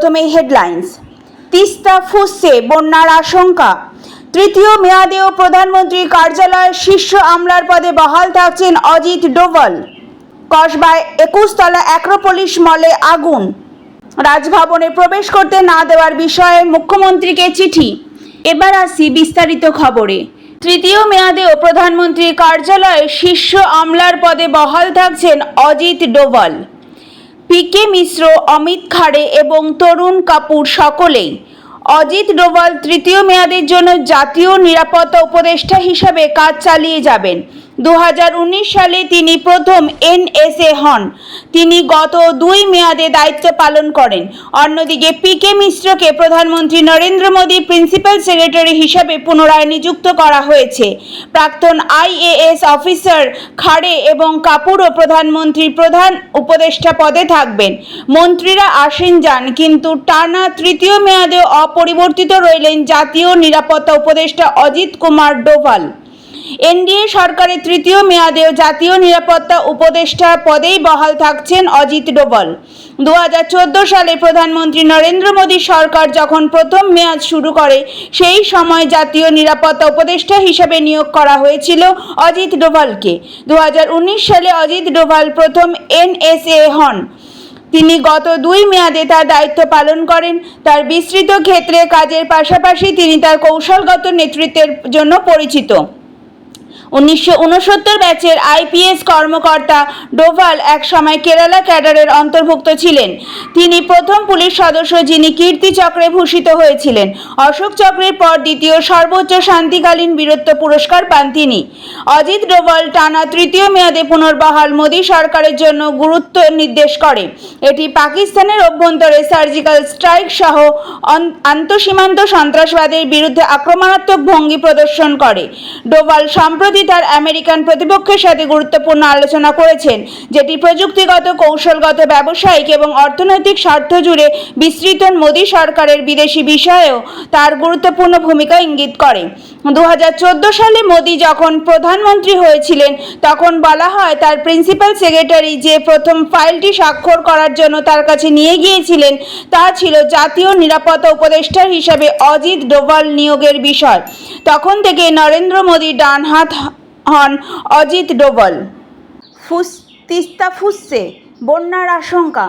প্রথমেই হেডলাইন্স। তিস্তা ফুঁসছে বন্যার আশঙ্কা। তৃতীয় মেয়াদেও প্রধানমন্ত্রীর কার্যালয়ের শীর্ষ আমলার পদে বহাল থাকছেন অজিত ডোভাল। কসবায় 21 তলা অ্যাক্রোপলিস মলে আগুন। রাজভবনে প্রবেশ করতে না দেওয়ার বিষয়ে মুখ্যমন্ত্রীকে চিঠি। এবার আসি বিস্তারিত খবরে। তৃতীয় মেয়াদেও প্রধানমন্ত্রীর কার্যালয়ে শীর্ষ আমলার পদে বহাল থাকছেন অজিত ডোভাল। পিকে মিশ্র, অমিত খাড়ে এবং তরুণ কাপুর সকলেই। অজিত ডোভাল তৃতীয় মেয়াদের জন্য জাতীয় নিরাপত্তা উপদেষ্টা হিসাবে কাজ চালিয়ে যাবেন। 2019 সালে তিনি প্রথম NSA হন। তিনি গত 2 মেয়াদে দায়িত্ব পালন করেন। অন্যদিকে পিকে মিশ্রকে প্রধানমন্ত্রী নরেন্দ্র মোদী প্রিন্সিপাল সেক্রেটারি হিসাবে পুনরায় নিযুক্ত করা হয়েছে। প্রাক্তন IAS অফিসার খাড়ে এবং কাপুরও প্রধানমন্ত্রীর প্রধান উপদেষ্টা পদে থাকবেন। মন্ত্রীরা আসেন যান, কিন্তু টানা তৃতীয় মেয়াদেও অপরিবর্তিত রইলেন জাতীয় নিরাপত্তা উপদেষ্টা অজিত কুমার ডোভাল। NDA সরকারের তৃতীয় মেয়াদেও জাতীয় নিরাপত্তা উপদেষ্টা পদেই বহাল থাকছেন অজিত ডোভাল। 2014 সালে প্রধানমন্ত্রী নরেন্দ্র মোদী সরকার যখন প্রথম মেয়াদ শুরু করে, সেই সময় জাতীয় নিরাপত্তা উপদেষ্টা হিসেবে নিয়োগ করা হয়েছিল অজিত ডোভালকে। 2019 সালে অজিত ডোভাল প্রথম NSA হন। তিনি গত 2 মেয়াদে তার দায়িত্ব পালন করেন। তার বিস্তৃত ক্ষেত্রে কাজের পাশাপাশি তিনি তার কৌশলগত নেতৃত্বের জন্য পরিচিত। 1969 ব্যাচের IPS কর্মকর্তা ডোভাল একসময় কেরালা ক্যাডারের অন্তর্ভুক্ত ছিলেন। তিনি প্রথম পুলিশ সদস্য যিনি কীর্তি চক্রে ভূষিত হয়েছিলেন। অশোক চক্রের পর দ্বিতীয় সর্বোচ্চ শান্তিকালীন বীরত্ব পুরস্কার পান তিনি। অজিত ডোভাল টানা তৃতীয় মেয়াদে পুনর্বহাল মোদী সরকারের জন্য গুরুত্ব নির্দেশ করে। এটি পাকিস্তানের অভ্যন্তরে সার্জিক্যাল স্ট্রাইক সহ আন্তঃসীমান্ত সন্ত্রাসবাদের বিরুদ্ধে আক্রমণাত্মক ভঙ্গি প্রদর্শন করে। ডোভাল সম্প্রতি তার আমেরিকান প্রতিপক্ষের সাথে গুরুত্বপূর্ণ আলোচনা করেছেন, যেটি প্রযুক্তিগত, কৌশলগত, ব্যবসায়িক এবং অর্থনৈতিক স্বার্থ জুড়ে বিস্তৃত মোদী সরকারের বিদেশি বিষয়েও তার গুরুত্বপূর্ণ ভূমিকা ইঙ্গিত করে। 2014 সালে মোদী যখন প্রধানমন্ত্রী হয়েছিলেন, তখন বলা হয় তার প্রিন্সিপাল সেক্রেটারি যে প্রথম ফাইলটি স্বাক্ষর করার জন্য তার কাছে নিয়ে গিয়েছিলেন, তা ছিল জাতীয় নিরাপত্তা উপদেষ্টা হিসাবে অজিত ডোভাল নিয়োগের বিষয়। তখন থেকে নরেন্দ্র মোদী ডান হাত হন অজিত ডোভাল। তিস্তা ফুঁসছে বন্যার আশঙ্কা।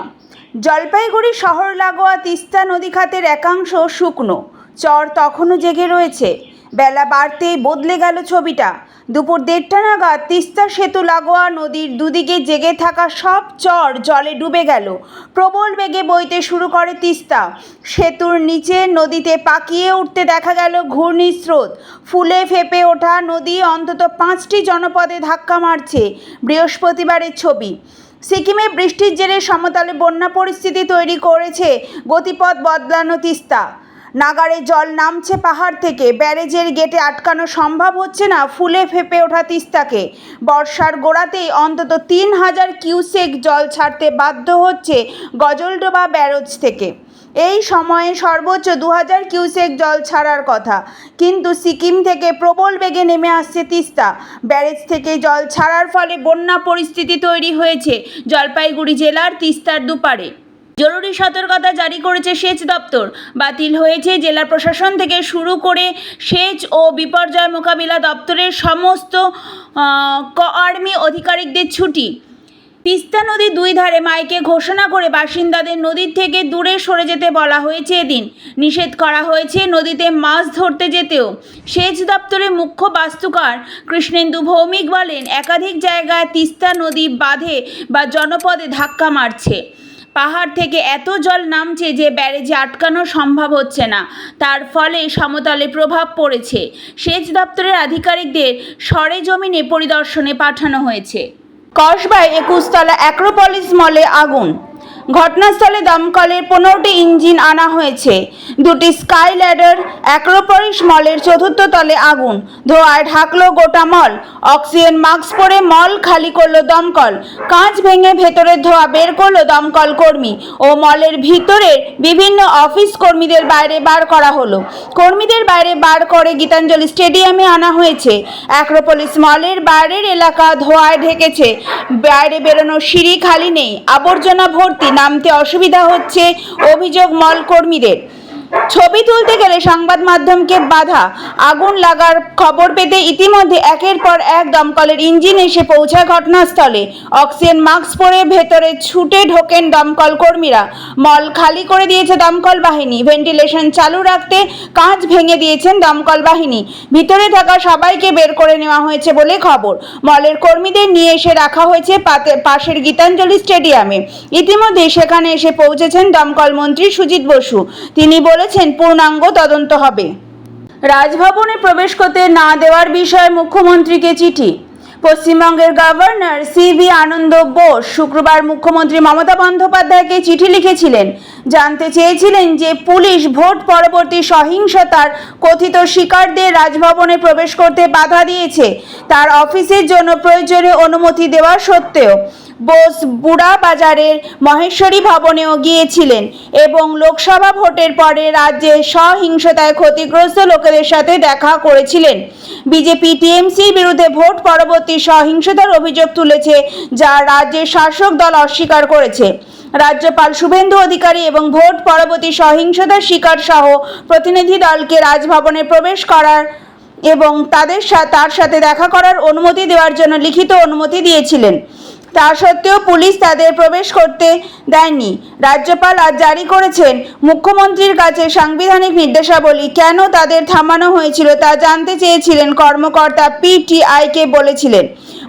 জলপাইগুড়ি শহর লাগোয়া তিস্তা নদীখাতের একাংশ শুকনো, চর তখনও জেগে রয়েছে। বেলা বাড়তেই বদলে গেল ছবিটা। দুপুর 1:30 নাগাদ তিস্তা সেতু লাগোয়া নদীর দুদিকে জেগে থাকা সব চর জলে ডুবে গেল। প্রবল বেগে বইতে শুরু করে তিস্তা। সেতুর নিচে নদীতে পাকিয়ে উঠতে দেখা গেল ঘূর্ণিস্রোত। ফুলে ফেঁপে ওঠা নদী অন্তত 5টি জনপদে ধাক্কা মারছে। বৃহস্পতিবারের ছবি। সিকিমে বৃষ্টির জেরে সমতলে বন্যা পরিস্থিতি তৈরি করেছে গতিপথ বদলানো তিস্তা। নাগারে জল নামছে পাহাড় থেকে। ব্যারেজের গেটে আটকানো সম্ভব হচ্ছে না ফুলে ফেঁপে ওঠা তিস্তাকে। বর্ষার গোড়াতেই অন্তত 3000 কিউসেক জল ছাড়তে বাধ্য হচ্ছে গজলডোবা ব্যারেজ থেকে। এই সময়ে সর্বোচ্চ 2000 কিউসেক জল ছাড়ার কথা, কিন্তু সিকিম থেকে প্রবল বেগে নেমে আসছে তিস্তা। ব্যারেজ থেকে জল ছাড়ার ফলে বন্যা পরিস্থিতি তৈরি হয়েছে জলপাইগুড়ি জেলার তিস্তার দুপারে। জরুরি সতর্কতা জারি করেছে সেচ দপ্তর। বাতিল হয়েছে জেলা প্রশাসন থেকে শুরু করে সেচ ও বিপর্যয় মোকাবিলা দপ্তরের সমস্ত আর্মি আধিকারিকদের ছুটি। তিস্তা নদীর 2 ধারে মাইকে ঘোষণা করে বাসিন্দাদের নদীর থেকে দূরে সরে যেতে বলা হয়েছে। এদিন নিষেধ করা হয়েছে নদীতে মাছ ধরতে যেতেও। সেচ দপ্তরের মুখ্য বাস্তুকার কৃষ্ণেন্দু ভৌমিক বলেন, একাধিক জায়গায় তিস্তা নদী বাঁধে বা জনপদে ধাক্কা মারছে। পাহাড় থেকে এত জল নামছে যে ব্যারেজে আটকানো সম্ভব হচ্ছে না। তার ফলে সমতলে প্রভাব পড়েছে। সেচ দপ্তরের আধিকারিকদের সরেজমিনে পরিদর্শনে পাঠানো হয়েছে। কসবায় 21 তলা অ্যাক্রোপলিস মলে আগুন। ঘটনাস্থলে দমকলের 15টি ইঞ্জিন আনা হয়েছে। 2টি স্কাই ল্যাডার। অ্যাক্রোপলিস মলের 4র্থ তলে আগুন। ধোঁয়ায় ঢাকলো গোটা মল। অক্সিজেন মাস্ক পরে মল খালি করলো দমকল। কাঁচ ভেঙে ভেতরের ধোঁয়া বের করলো দমকল কর্মী ও মলের ভিতরের বিভিন্ন অফিস কর্মীদের বাইরে বার করা হলো। কর্মীদের বাইরে বার করে গীতাঞ্জলি স্টেডিয়ামে আনা হয়েছে। অ্যাক্রোপলিস মলের বাইরের এলাকা ধোঁয়ায় ঢেকেছে। বাইরে বেরোনোর সিঁড়ি খালি নেই, আবর্জনা ভর্তি। নামতে অসুবিধা হচ্ছে অভিযোগ মল কর্মীদের। ছবি তুলতে গেলে সংবাদ মাধ্যমকে বাধা। আগুন লাগার খবর পেতে ইতিমধ্যে একের পর এক দমকলের ইঞ্জিন এসে পৌঁছায় ঘটনাস্থলে। অক্সিজেন মাস্ক পরে ভেতরে ছুটে ঢোকেন দমকল কর্মীরা। মল খালি করে দিয়েছে দমকল বাহিনী। ভেন্টিলেশন চালু রাখতে কাঁচ ভেঙে দিয়েছেন দমকল বাহিনী। ভিতরে থাকা সবাইকে বের করে নেওয়া হয়েছে বলে খবর। মলের কর্মীদের নিয়ে এসে রাখা হয়েছে পাশের গীতাঞ্জলি স্টেডিয়ামে। ইতিমধ্যে সেখানে এসে পৌঁছেছেন দমকল মন্ত্রী সুজিত বসু। তিনি বলেছেন পূর্ণাঙ্গ তদন্ত হবে। রাজভবনে প্রবেশ করতে না দেওয়ার বিষয়ে মুখ্যমন্ত্রীকে চিঠি। পশ্চিমবঙ্গের গভর্নর সিভি আনন্দ বোস শুক্রবার মুখ্যমন্ত্রী মমতা বন্দ্যোপাধ্যায়কে চিঠি লিখেছিলেন। জানতে চেয়েছিলেন যে পুলিশ ভোট পরবর্তী সহিংসতার কথিত শিকারদের রাজভবনে প্রবেশ করতে বাধা দিয়েছে তার অফিসের জন্য প্রয়োজনীয় অনুমতি দেওয়া সত্ত্বেও। বোস বুড়া বাজারের মহেশ্বরী ভবনেও গিয়েছিলেন এবং লোকসভা ভোটের পরে রাজ্যে সহিংসতায় ক্ষতিগ্রস্ত লোকেদের সাথে দেখা করেছিলেন। বিজেপি টিএমসির বিরুদ্ধে ভোট পরবর্তী সহিংসতার অভিযোগ তুলেছে, যা রাজ্যের শাসক দল অস্বীকার করেছে। রাজ্যপাল শুভেন্দু অধিকারী এবং ভোট পরবর্তী সহিংসতার শিকার সহ প্রতিনিধি দলকে রাজভবনে প্রবেশ করার এবং তার সাথে দেখা করার অনুমতি দেওয়ার জন্য লিখিত অনুমতি দিয়েছিলেন। তা সত্ত্বেও পুলিশ তাদের প্রবেশ করতে দেয়নি। রাজ্যপাল আজ জারি করেছেন মুখ্যমন্ত্রীর কাছে সাংবিধানিক নির্দেশাবলী। কেন তাদের থামানো হয়েছিল তা জানতে চেয়েছিলেন কর্মকর্তা পিটিআইকে বলেছিলেন।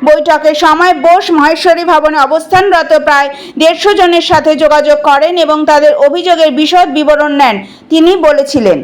বৈঠকের সময় বোস মহেশ্বরী ভবনে অবস্থানরত প্রায় 150 জনের সাথে যোগাযোগ করেন এবং তাদের অভিযোগের বিশদ বিবরণ নেন। তিনি বলেছিলেন,